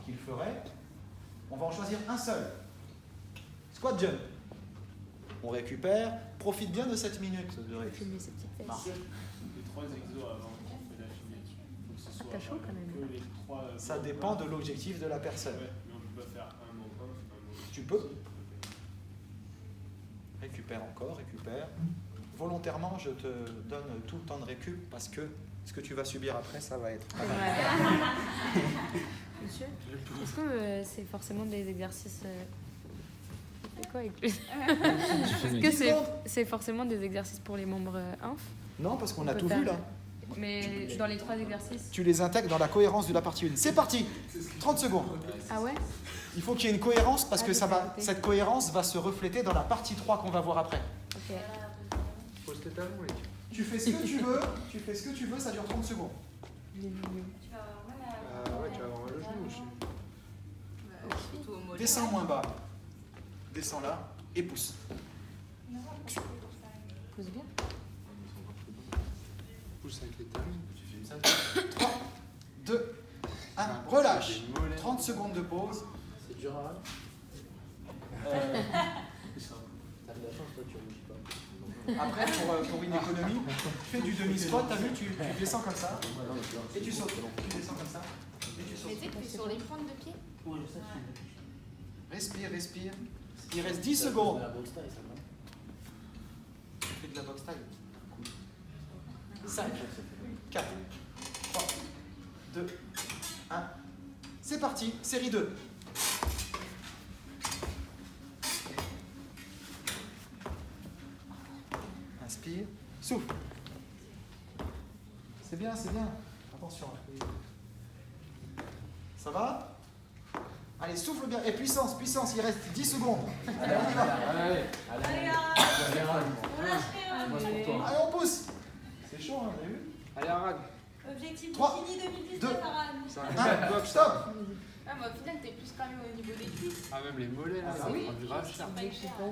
qu'il ferait. On va en choisir un seul. Squat jump. On récupère. Profite bien de cette minute de récup. Marc. Les 3 exos avant qu'on fait la finition. Faut que ce soit T'as chaud quand même. que les 3, Ça dépend de l'objectif de la personne. Ouais, mais on ne peut pas faire un mot 1, un mot. Tu peux. Récupère encore, récupère. Volontairement, je te donne tout le temps de récup parce que ce que tu vas subir après, ça va être. Monsieur, est-ce que c'est forcément des exercices c'est quoi avec lui? Est-ce que c'est forcément des exercices pour les membres inf? Non, parce qu'on On a peut tout faire. vu là. Mais dans les 3 exercices. Tu les intègres dans la cohérence de la partie 1. C'est parti. 30 secondes. Ah ouais? Il faut qu'il y ait une cohérence parce que d'accord, ok. cette cohérence va se refléter dans la partie 3 qu'on va voir après. Ok. Pose tes talons, mec. Tu fais ce que tu veux, ça dure 30 secondes. Ouais, tu vas avoir mal au genou aussi. Descends moins bas. Descends là et pousse. Pousse bien. Pousse avec les talons. 3, 2, 1. Relâche. 30 secondes de pause. C'est dur à T'as de la chance, toi, tu réussis pas. Après, pour une économie, tu fais du demi-squat, t'as vu, tu descends comme ça, et tu sautes. Tu descends comme ça, et tu sautes. Mais tu sais que tu es sur les pointes de pied. Oui, je sais, Respire, respire. Il reste 10 secondes. La boxe taille, ça va. Tu fais de la boxe taille. 5, 4, 3, 2, 1. C'est parti, série 2. Inspire, souffle. C'est bien, c'est bien. Attention. Ça va? Allez, souffle bien. Et puissance, puissance, il reste 10 secondes. Allez, on y va. Allez, on pousse. C'est chaud, hein, vous avez vu? Allez, Arad. Objectif 3, bikini 2, 2019 Arad. C'est 1, un box. stop. Ah, mais au final, t'es plus quand même au niveau des cuisses. Ah, même les mollets, là, Ah, ça oui. prend du grave cher.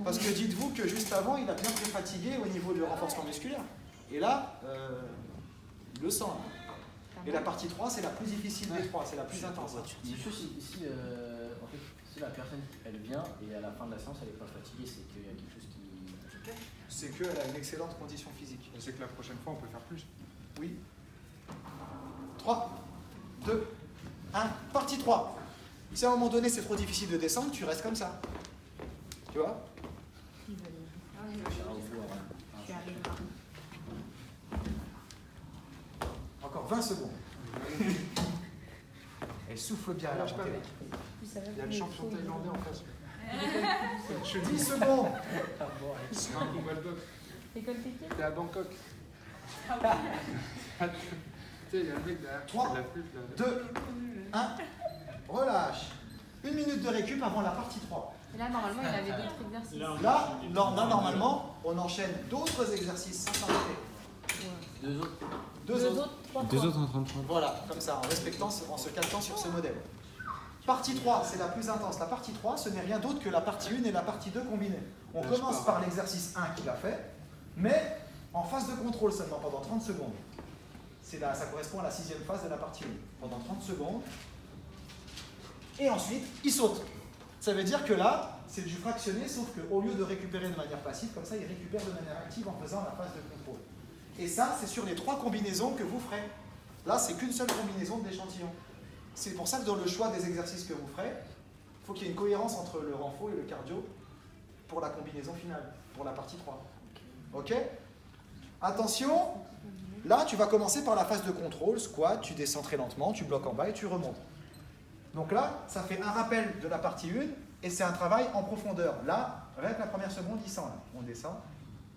Parce que dites-vous que juste avant, il a bien très fatigué au niveau du renforcement musculaire. Et là, il le sent. Là. Et la partie 3, c'est la plus difficile des 3, c'est la plus intense. Monsieur, si la personne elle vient et à la fin de la séance elle n'est pas fatiguée, c'est qu'il y a quelque chose qui. C'est qu'elle a une excellente condition physique. Je sais que la prochaine fois, on peut faire plus. Oui. 3, 2, 1, partie 3. Si à un moment donné c'est trop difficile de descendre, tu restes comme ça. Tu vois? Encore 20 secondes. Et souffle bien à la Lâche pas, montée. mec. Il y a le champion thaïlandais en face. 10 secondes. C'est un combat de boxe. École technique? T'es à Bangkok. Tu sais, il y a le mec derrière qui 3, fait de la flûte, là. 2, 1, relâche. 1 minute de récup avant la partie 3. Et là, normalement, il avait d'autres exercices. Là, normalement, on enchaîne d'autres exercices sans s'arrêter. Deux autres. Deux autres. 3 Deux autres en 33. Voilà, comme ça, en se calquant sur ce modèle. Partie 3, c'est la plus intense. La partie 3, ce n'est rien d'autre que la partie 1 et la partie 2 combinées. On commence par l'exercice 1 qu'il a fait, mais en phase de contrôle seulement pendant 30 secondes. Ça correspond à la 6e phase de la partie 1. Pendant 30 secondes. Et ensuite, il saute. Ça veut dire que là, c'est du fractionné, sauf qu'au lieu de récupérer de manière passive, comme ça, il récupère de manière active en faisant la phase de contrôle. Et ça, c'est sur les 3 combinaisons que vous ferez. Là, c'est qu'une seule combinaison de l'échantillon. C'est pour ça que dans le choix des exercices que vous ferez, il faut qu'il y ait une cohérence entre le renfo et le cardio pour la combinaison finale, pour la partie 3. Ok? Attention, là, tu vas commencer par la phase de contrôle, squat, tu descends très lentement, tu bloques en bas et tu remontes. Donc là, ça fait un rappel de la partie 1 et c'est un travail en profondeur. Là, rien que la première seconde, il sent. Là. On descend.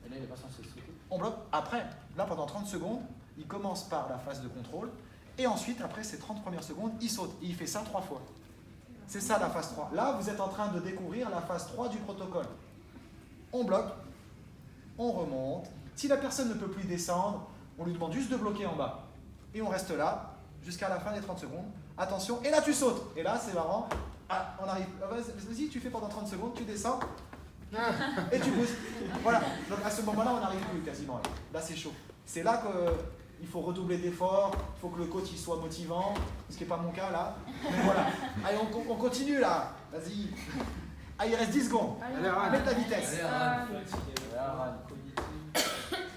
Et là il n'est pas censé sauter. On bloque. Après, là, pendant 30 secondes, il commence par la phase de contrôle. Et ensuite, après ces 30 premières secondes, il saute. Et il fait ça 3 fois. C'est ça la phase 3. Là, vous êtes en train de découvrir la phase 3 du protocole. On bloque, on remonte. Si la personne ne peut plus descendre, on lui demande juste de bloquer en bas. Et on reste là jusqu'à la fin des 30 secondes. Attention, et là tu sautes. Et là, c'est marrant. Ah, on arrive. Vas-y, tu fais pendant 30 secondes, tu descends. Et tu pousses. Voilà. Donc à ce moment-là, on n'arrive plus quasiment. Là, c'est chaud. C'est là qu'il faut redoubler d'efforts. Il faut que le coach il soit motivant. Ce qui n'est pas mon cas là. Mais voilà. Allez, on continue là. Vas-y. Ah, il reste 10 secondes. Allez, Ran. Mets ta vitesse. Allez, Ran.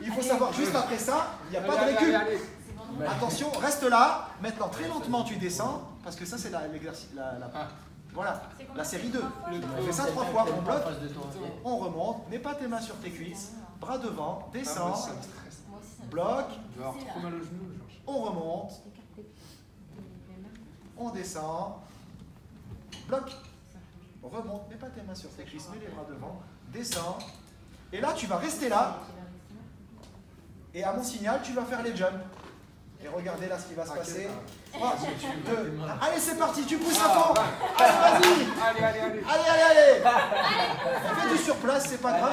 Il faut savoir, juste après ça, il n'y a pas de Allez, récup. allez. Attention, reste là. Maintenant, très lentement, tu descends. Parce que ça, c'est l'exercice. Voilà, la série 2. On fait ça 3 fois. On bloque, on remonte. Mets pas tes mains sur tes cuisses. Bras devant, descends, bloque, Je vais avoir trop mal au genou. on remonte, on descend, bloque, remonte. Mets pas tes mains sur tes cuisses, mets les bras devant, descends. Et là, tu vas rester là. Et à mon signal, tu vas faire les jumps. Et regardez là ce qui va se passer. 3, 2, 1. Allez, c'est parti, tu pousses à fond. Allez, vas-y. Allez. Allez. Fais du sur place, c'est pas grave.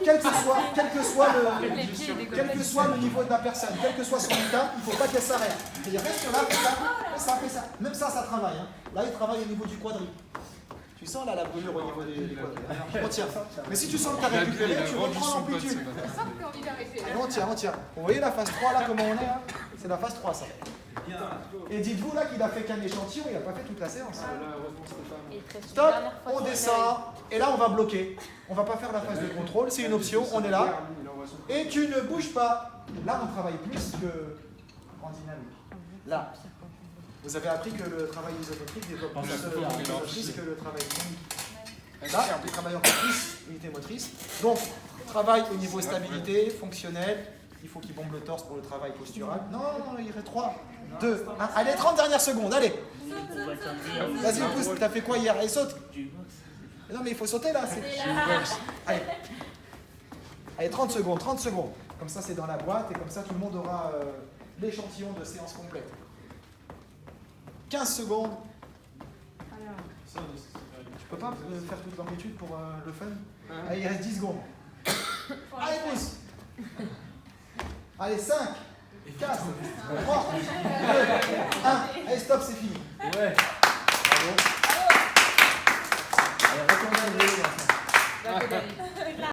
Quel que soit le niveau de la personne, quel que soit son état, il ne faut pas qu'elle s'arrête. C'est-à-dire, reste là, fais ça. Même ça travaille. Hein. Là, il travaille au niveau du quadri. Tu sens là la brûlure au niveau des quadris. Retiens. Mais si tu sens que tu as récupéré, tu reprends l'amplitude. On tient. Vous voyez la phase 3 là, comment on est là? C'est la phase 3 ça. Et dites-vous là qu'il a fait qu'un échantillon, il n'a pas fait toute la séance. Stop, on descend, et là on va bloquer. On ne va pas faire la phase de contrôle, c'est une option, on est là. Et tu ne bouges pas. Là on travaille plus que en dynamique. Là. Vous avez appris que le travail isométrique développe plus l'unité motrice que le travail dynamique. Là, on travaille encore plus unité motrice. Donc, travail au niveau stabilité, fonctionnel. Il faut qu'il bombe le torse pour le travail postural. Non, il reste 3, 2, 1. Allez, 30 dernières secondes, allez. Vas-y, pousse. T'as fait quoi hier? Allez, saute. Non, mais il faut sauter là. Allez, 30 secondes. Comme ça, c'est dans la boîte et comme ça, tout le monde aura l'échantillon de séance complète. 15 secondes. Tu peux pas faire toute l'amplitude pour le fun? Allez, il reste 10 secondes. Allez, pousse. Allez, 5, 4, 3, 2, 1. Allez, stop, c'est fini. Ouais.